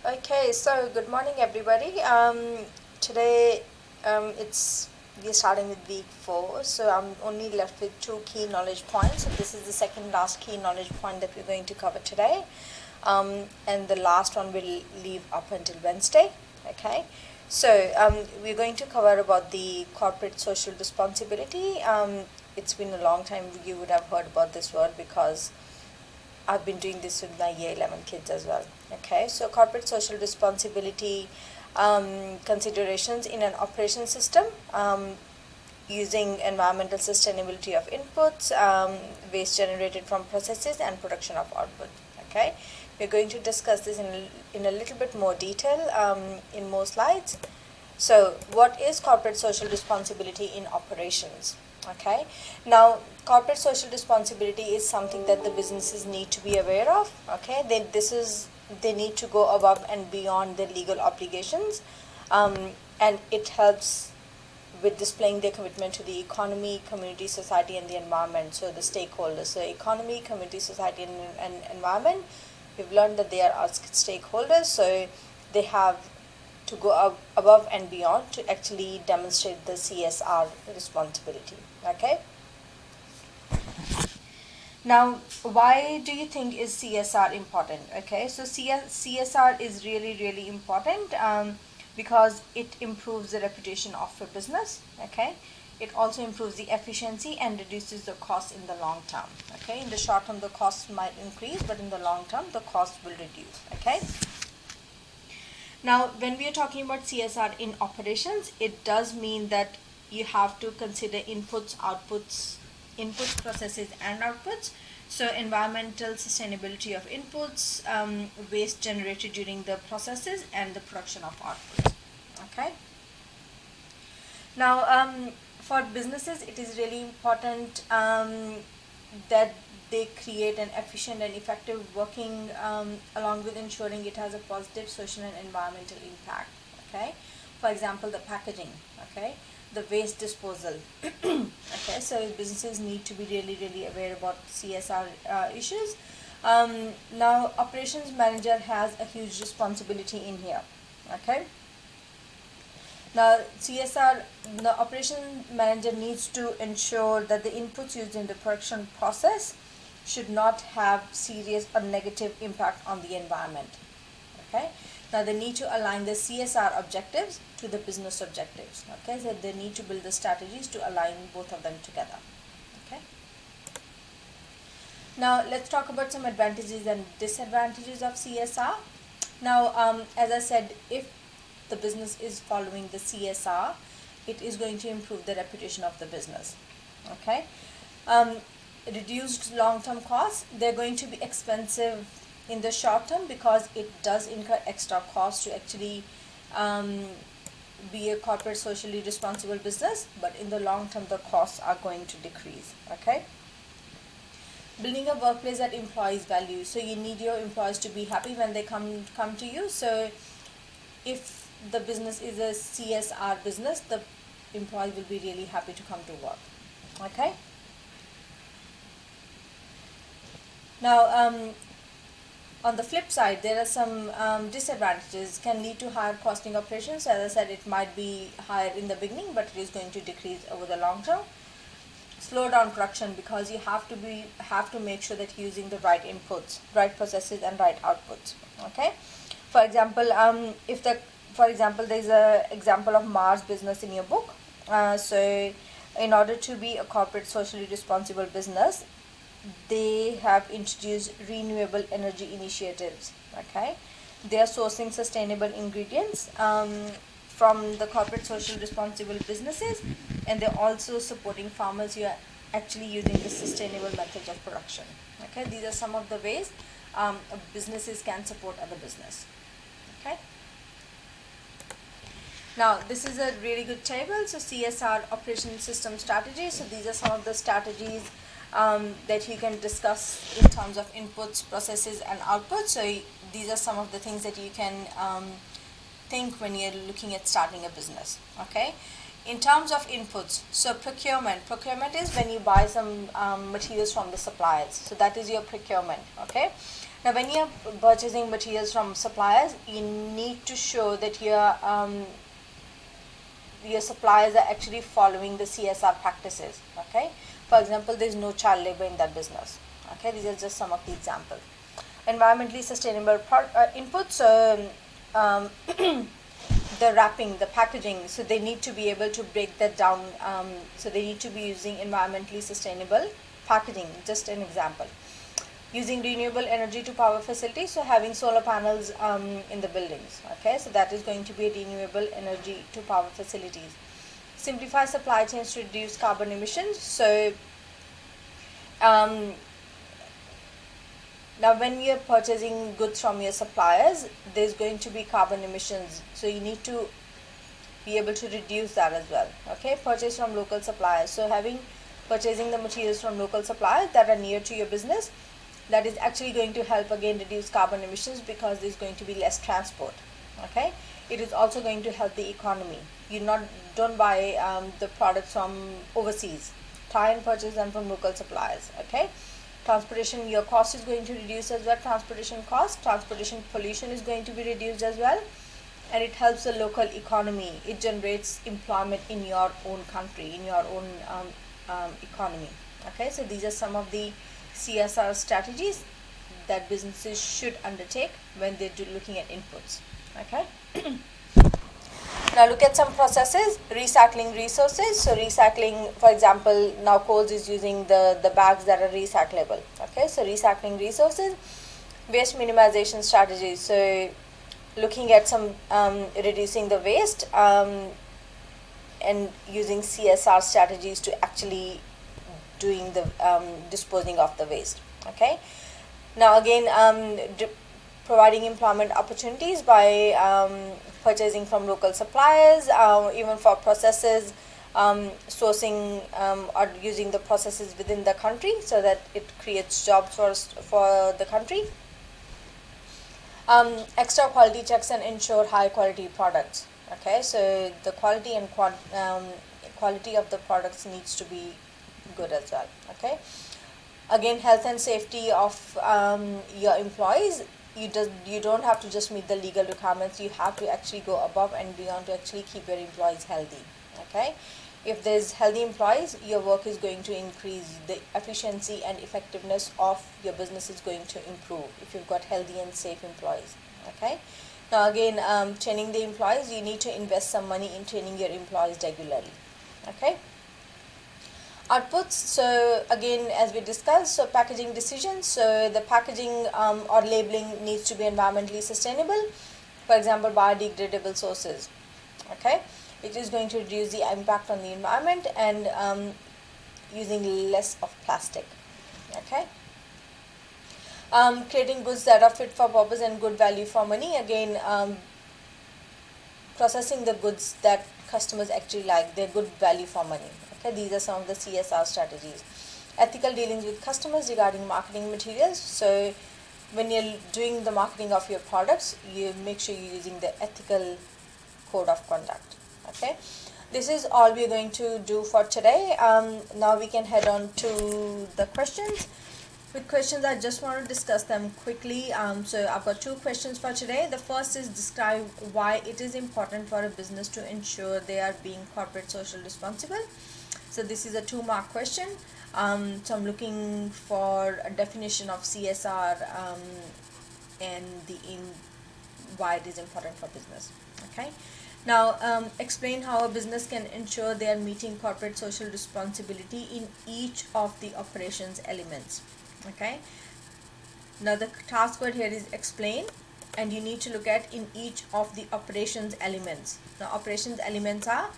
Okay, so good morning, everybody. Today, we're starting with week 4, so I'm only left with 2 key knowledge points. So this is the second last key knowledge point that we're going to cover today, and the last one will leave up until Wednesday. Okay, so we're going to cover about the corporate social responsibility. It's been a long time you would have heard about this word because I've been doing this with my year 11 kids as well. Okay, so corporate social responsibility considerations in an operation system, using environmental sustainability of inputs, waste generated from processes, and production of output. Okay, we're going to discuss this in a little bit more detail in more slides. So, what is corporate social responsibility in operations? Okay, now corporate social responsibility is something that the businesses need to be aware of. Okay, they need to go above and beyond their legal obligations, and it helps with displaying their commitment to the economy, community, society, and the environment. So the stakeholders, so economy, community, society, and environment. We've learned that they are our stakeholders, so they have to go above and beyond to actually demonstrate the CSR responsibility. Okay. Now, why do you think is CSR important? Okay, so CSR is really important because it improves the reputation of a business. Okay, it also improves the efficiency and reduces the cost in the long term. Okay, in the short term the costs might increase, but in the long term the cost will reduce. Okay. Now, when we are talking about CSR in operations, it does mean that you have to consider inputs, outputs, input processes and outputs. So environmental sustainability of inputs, waste generated during the processes, and the production of outputs. Okay. Now, for businesses, it is really important that they create an efficient and effective working, along with ensuring it has a positive social and environmental impact. Okay, for example, the packaging. Okay, the waste disposal. Okay, so businesses need to be really aware about CSR issues. Now, operations manager has a huge responsibility in here. Okay. Now, CSR, the operation manager needs to ensure that the inputs used in the production process should not have serious or negative impact on the environment. Okay. Now, they need to align the CSR objectives to the business objectives. Okay. So they need to build the strategies to align both of them together. Okay. Now, let's talk about some advantages and disadvantages of CSR. Now, as I said, if the business is following the CSR, it is going to improve the reputation of the business. Okay. Reduced long-term costs, they're going to be expensive in the short term because it does incur extra costs to actually be a corporate socially responsible business, but in the long term the costs are going to decrease. Okay. Building a workplace that employees value, so you need your employees to be happy when they come to you. So if the business is a CSR business, the employee will be really happy to come to work. Okay. Now, on the flip side, there are some disadvantages. Can lead to higher costing operations. As I said, it might be higher in the beginning, but it is going to decrease over the long term. Slow down production because you have to make sure that you're using the right inputs, right processes, and right outputs. Okay. For example, there's a example of Mars business in your book. So in order to be a corporate socially responsible business, they have introduced renewable energy initiatives. Okay, they are sourcing sustainable ingredients from the corporate social responsible businesses, and they're also supporting farmers who are actually using the sustainable methods of production. Okay, these are some of the ways businesses can support other business. Okay. Now, this is a really good table. So CSR operation system strategies. So these are some of the strategies that you can discuss in terms of inputs, processes, and outputs. So these are some of the things that you can think when you're looking at starting a business. Okay. In terms of inputs, so procurement is when you buy some materials from the suppliers. So that is your procurement. Okay. Now, when you're purchasing materials from suppliers, you need to show that your suppliers are actually following the CSR practices. Okay, for example, there's no child labor in that business. Okay, these are just some of the examples. Environmentally sustainable inputs. Um, the wrapping, the packaging, so they need to be able to break that down. So they need to be using environmentally sustainable packaging. Just an example. Using renewable energy to power facilities, so having solar panels in the buildings. Okay, so that is going to be renewable energy to power facilities. Simplify supply chains to reduce carbon emissions. So um, now when you're purchasing goods from your suppliers, there's going to be carbon emissions, so you need to be able to reduce that as well. Okay, purchase from local suppliers, so purchasing the materials from local suppliers that are near to your business, that is actually going to help again reduce carbon emissions because there's going to be less transport. Okay, it is also going to help the economy. Don't buy the products from overseas. Try and purchase them from local suppliers. Okay, transportation, your cost is going to reduce as well. Transportation pollution is going to be reduced as well, and it helps the local economy. It generates employment in your own country, in your own economy. Okay, so these are some of the CSR strategies that businesses should undertake when they're looking at inputs. Okay. Now look at some processes. Recycling resources. So recycling, for example, now Coles is using the bags that are recyclable. Okay, so recycling resources. Waste minimization strategies. So looking at some reducing the waste and using CSR strategies to actually doing the disposing of the waste. Okay, now again providing employment opportunities by purchasing from local suppliers, even for processes, sourcing or using the processes within the country so that it creates jobs for the country. Extra quality checks and ensure high quality products. Okay, so the quality and quality of the products needs to be good as well. Okay, again, health and safety of your employees. You don't have to just meet the legal requirements. You have to actually go above and beyond to actually keep your employees healthy. Okay, if there's healthy employees, your work is going to increase. The efficiency and effectiveness of your business is going to improve if you've got healthy and safe employees. Okay, now again, training the employees, you need to invest some money in training your employees regularly. Okay, outputs. So again, as we discussed, so packaging decisions. So the packaging or labeling needs to be environmentally sustainable. For example, biodegradable sources. Okay, it is going to reduce the impact on the environment and using less of plastic. Okay, creating goods that are fit for purpose and good value for money. Again, processing the goods that customers actually like, they're good value for money. Okay, these are some of the CSR strategies. Ethical dealings with customers regarding marketing materials. So when you're doing the marketing of your products, you make sure you're using the ethical code of conduct. Okay, this is all we're going to do for today. Now we can head on to the questions. With questions, I just want to discuss them quickly. So I've got two questions for today. The first is describe why it is important for a business to ensure they are being corporate social responsible. So this is a 2-mark question. So I'm looking for a definition of CSR and why it is important for business. Okay. Now, explain how a business can ensure they are meeting corporate social responsibility in each of the operations elements. Okay. Now, the task word here is explain, and you need to look at in each of the operations elements. Now, operations elements are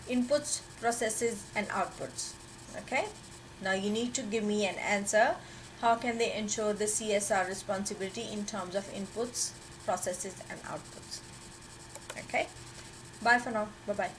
inputs, processes, and outputs. Okay. Now, you need to give me an answer. How can they ensure the CSR responsibility in terms of inputs, processes, and outputs? Okay. Bye for now. Bye-bye.